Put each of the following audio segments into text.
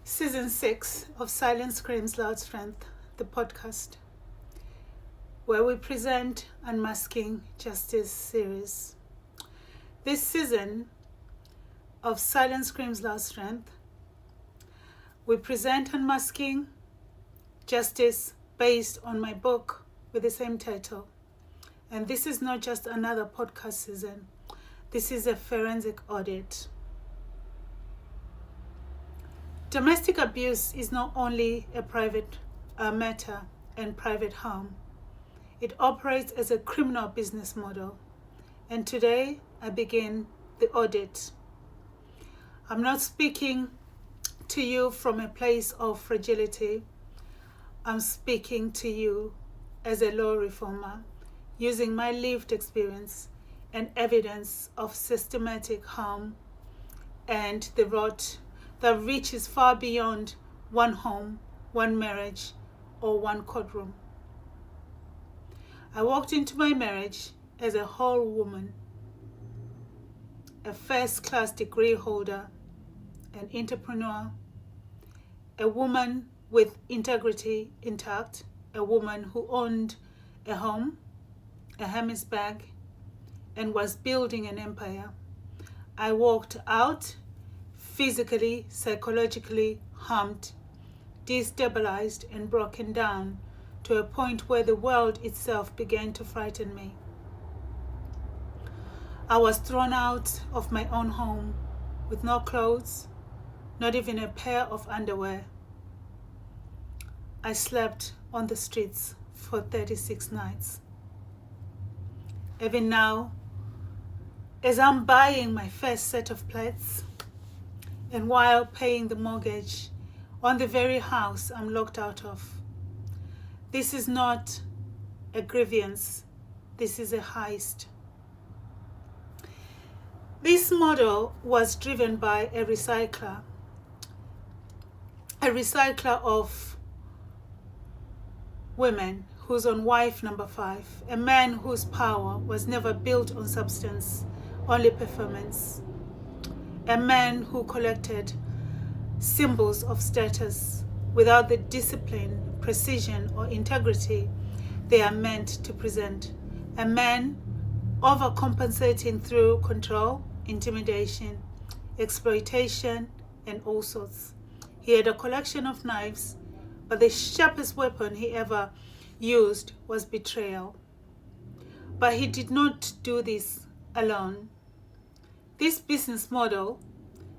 Season 6 of Silence Screams Loud Strength, the podcast, where we present Unmasking Justice series. This season of Silence Screams Loud Strength, we present Unmasking Justice based on my book with the same title. And this is not just another podcast season. This is a forensic audit. Domestic abuse is not only a private matter and private harm. It operates as a criminal business model. And today, I begin the audit. I'm not speaking to you from a place of fragility. I'm speaking to you as a law reformer, using my lived experience and evidence of systematic harm and the rot that reaches far beyond one home, one marriage, or one courtroom. I walked into my marriage as a whole woman, a first-class degree holder, an entrepreneur, a woman with integrity intact, a woman who owned a home, a Hermes bag, and was building an empire. I walked out physically, psychologically harmed, destabilized, and broken down to a point where the world itself began to frighten me. I was thrown out of my own home with no clothes, not even a pair of underwear. I slept on the streets for 36 nights. Even now, as I'm buying my first set of plates, and while paying the mortgage on the very house I'm locked out of. This is not a grievance, this is a heist. This model was driven by a recycler of women who's on wife number 5, a man whose power was never built on substance, only performance. A man who collected symbols of status without the discipline, precision, or integrity they are meant to present. A man overcompensating through control, intimidation, exploitation, and all sorts. He had a collection of knives, but the sharpest weapon he ever used was betrayal. But he did not do this alone. This business model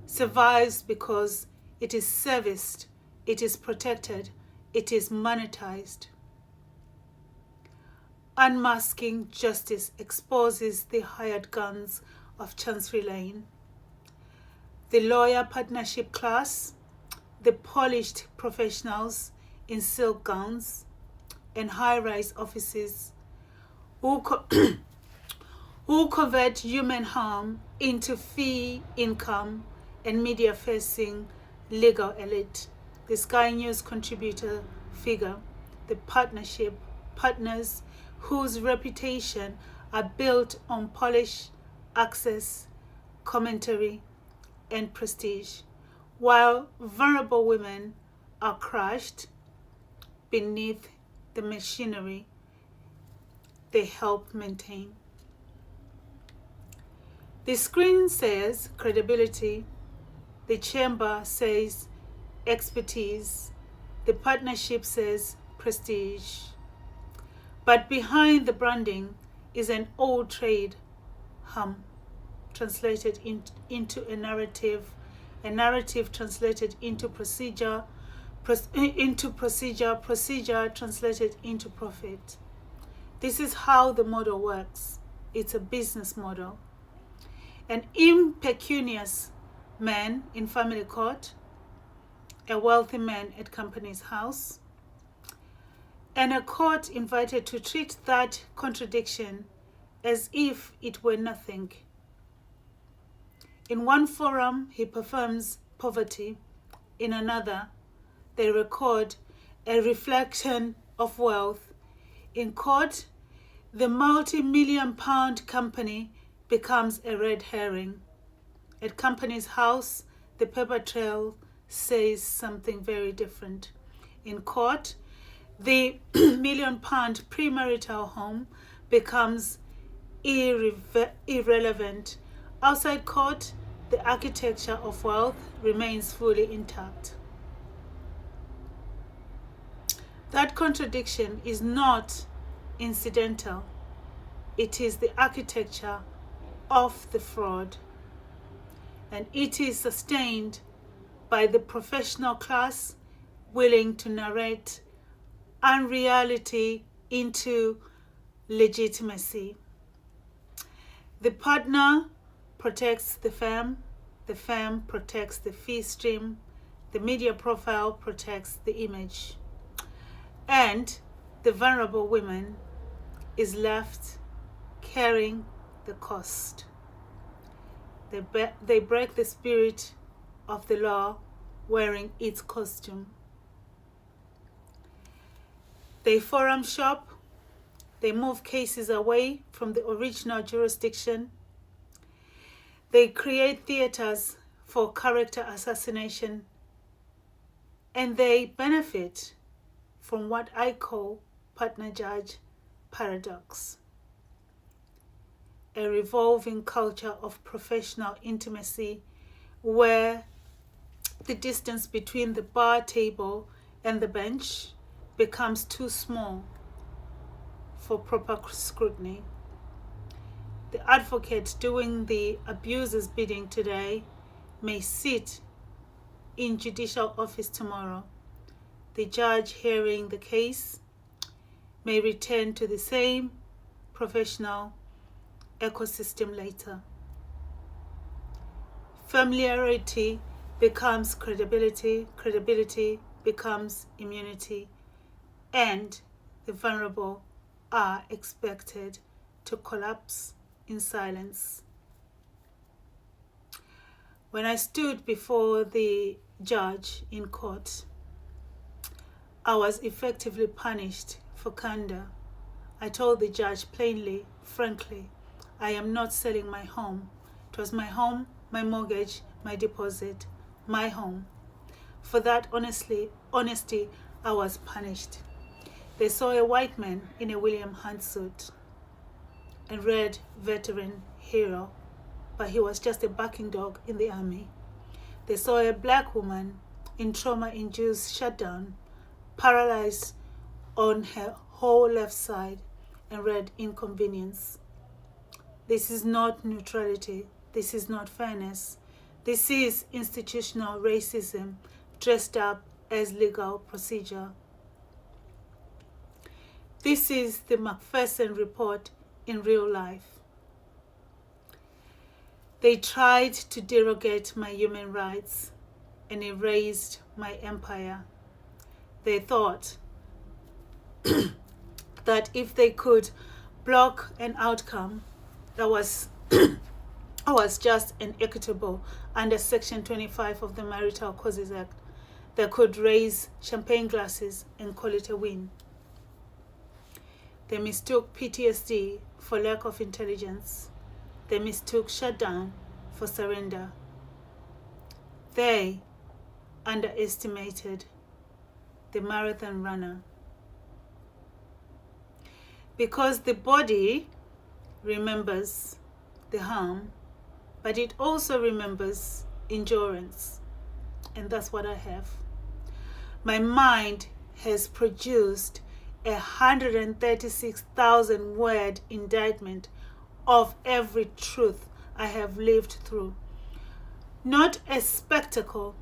survives because it is serviced, it is protected, it is monetized. Unmasking Justice exposes the hired guns of Chancery Lane, the lawyer partnership class, the polished professionals in silk gowns and high-rise offices who convert human harm into fee income and media-facing legal elite. The Sky News contributor figure, the partners whose reputation are built on polish, access, commentary, and prestige, while vulnerable women are crushed beneath the machinery they help maintain. The screen says credibility, the chamber says expertise, the partnership says prestige. But behind the branding is an old trade hum translated into a narrative translated into procedure translated into profit. This is how the model works. It's a business model. An impecunious man in family court, a wealthy man at company's house, and a court invited to treat that contradiction as if it were nothing. In one forum, he performs poverty. In another, they record a reflection of wealth. In court, the multi-million-pound company becomes a red herring. At company's house, the paper trail says something very different. In court, the £1 million premarital home becomes irrelevant. Outside court, the architecture of wealth remains fully intact. That contradiction is not incidental. It is the architecture of the fraud, and it is sustained by the professional class willing to narrate unreality into legitimacy. The partner protects the firm protects the fee stream, the media profile protects the image, and the vulnerable woman is left carrying the cost. They break the spirit of the law wearing its costume. They forum shop, they move cases away from the original jurisdiction, they create theaters for character assassination, and they benefit from what I call partner-judge paradox, a revolving culture of professional intimacy where the distance between the bar table and the bench becomes too small for proper scrutiny. The advocate doing the abuser's bidding today may sit in judicial office tomorrow. The judge hearing the case may return to the same professional ecosystem later. Familiarity becomes credibility, credibility becomes immunity, and the vulnerable are expected to collapse in silence. When I stood before the judge in court, I was effectively punished for candor. I told the judge plainly, frankly, I am not selling my home. It was my home, my mortgage, my deposit, my home. For that honesty, I was punished. They saw a white man in a William Hunt suit and read veteran hero, but he was just a barking dog in the army. They saw a black woman in trauma-induced shutdown, paralyzed on her whole left side, and read inconvenience. This is not neutrality. This is not fairness. This is institutional racism dressed up as legal procedure. This is the Macpherson report in real life. They tried to derogate my human rights and erased my empire. They thought that if they could block an outcome that was just and equitable under Section 25 of the Marital Causes Act, they could raise champagne glasses and call it a win. They mistook PTSD for lack of intelligence. They mistook shutdown for surrender. They underestimated the marathon runner. Because the body remembers the harm, but it also remembers endurance. And that's what I have. My mind has produced 136,000 word indictment of every truth I have lived through. Not a spectacle,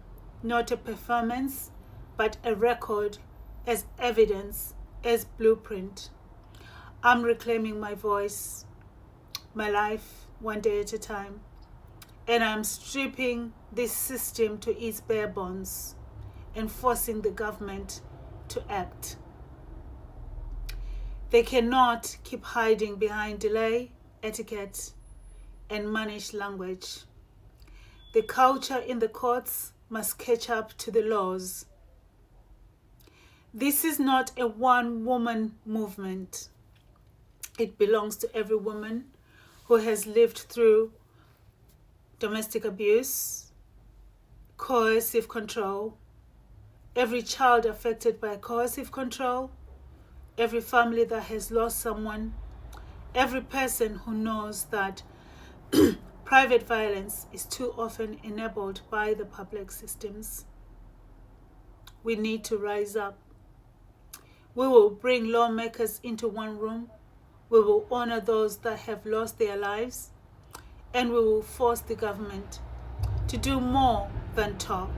not a performance, but a record as evidence, as blueprint. I'm reclaiming my voice, my life, one day at a time. And I'm stripping this system to its bare bones and forcing the government to act. They cannot keep hiding behind delay, etiquette, and managed language. The culture in the courts must catch up to the laws. This is not a one-woman movement. It belongs to every woman who has lived through domestic abuse, coercive control, every child affected by coercive control, every family that has lost someone, every person who knows that private violence is too often enabled by the public systems. We need to rise up. We will bring lawmakers into one room. We will honor those that have lost their lives. And we will force the government to do more than talk.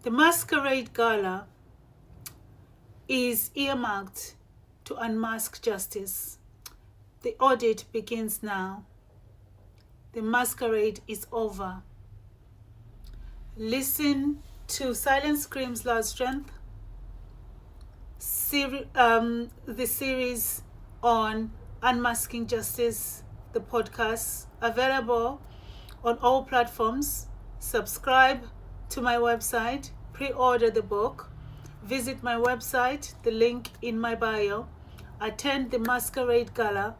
The Masquerade Gala is earmarked to unmask justice. The audit begins now. The masquerade is over. Listen to Silent Screams, Loud Strength, the series on Unmasking Justice, the podcast, available on all platforms. Subscribe to my website, pre-order the book, visit my website, the link in my bio, attend the Masquerade Gala,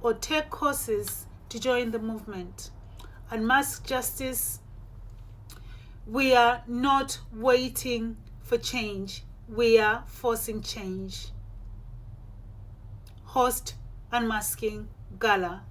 or take courses to join the movement. Unmask Justice. We are not waiting for change. We are forcing change. Host Unmasking Gala.